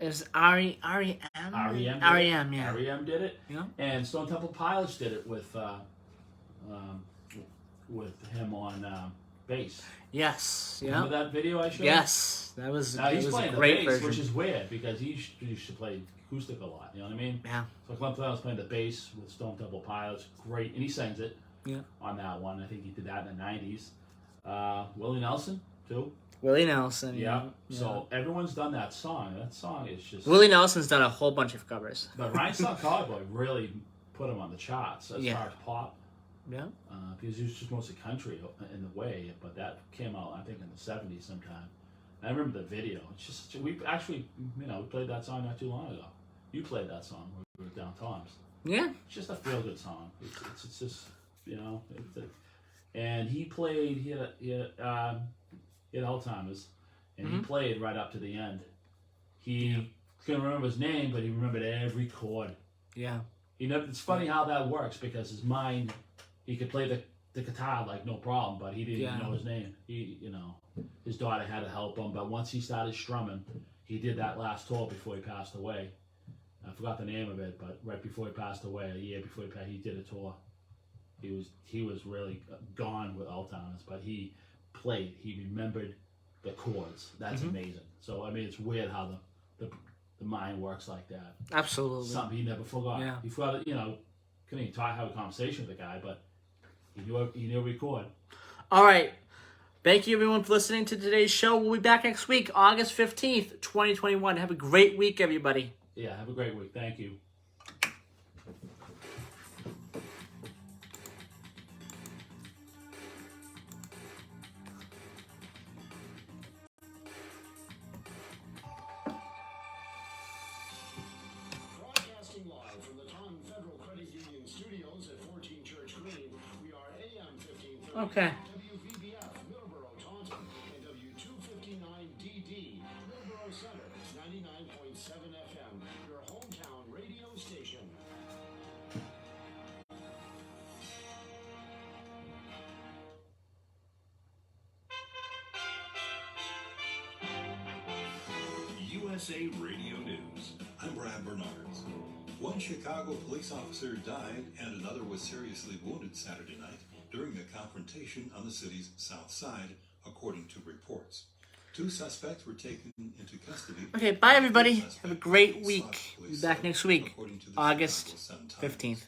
is REM? REM, yeah. REM did it. Yeah. And Stone Temple Pilots did it with him on bass. Yes. Yeah. Remember that video I showed? Yes. That was he's a playing great the bass, version. which is weird because he used to play acoustic a lot. You know what I mean? Yeah. So Clint was playing the bass with Stone Temple Pilots. Great, and he sings it. Yeah. On that one, I think he did that in the '90s. Willie Nelson too. Willie Nelson. Yeah. So everyone's done that song. That song is just. Willie Nelson's done a whole bunch of covers. But Rhinestone Cowboy really put him on the charts as far as pop. Yeah. Because he was just mostly country in the way, but that came out I think in the '70s sometime. And I remember the video. It's just we actually we played that song not too long ago. You played that song when we were down Tom's. Yeah. It's just a feel good song. It's just and he played. He had Alzheimer's, and he played right up to the end. He couldn't remember his name, but he remembered every chord. Yeah. It's funny how that works because his mind, he could play the guitar like no problem, but he didn't even know his name. His daughter had to help him, but once he started strumming, he did that last tour before he passed away. I forgot the name of it, but right before he passed away, a year before he did a tour. He was really gone with Alzheimer's, but he played. He remembered the chords. That's amazing. So I mean, it's weird how the mind works like that. Absolutely. Something he never forgot. Yeah. He forgot. Couldn't even have a conversation with the guy, but he knew every chord. All right. Thank you everyone for listening to today's show. We'll be back next week, August 15th, 2021. Have a great week, everybody. Yeah. Have a great week. Thank you. Broadcasting live from the Taunton Federal Credit Union Studios at 14 Church Green, we are AM 1530. Okay. WVBF, Middleboro, Taunton, and W259DD, Middleboro Center, 99.7 FM, your hometown radio station. USA Radio News. I'm Brad Bernards. One Chicago police officer died and another was seriously wounded Saturday night during a confrontation on the city's south side, according to reports. 2 suspects were taken into custody. Okay, bye everybody. Have a great week. Be back next week, August 15th.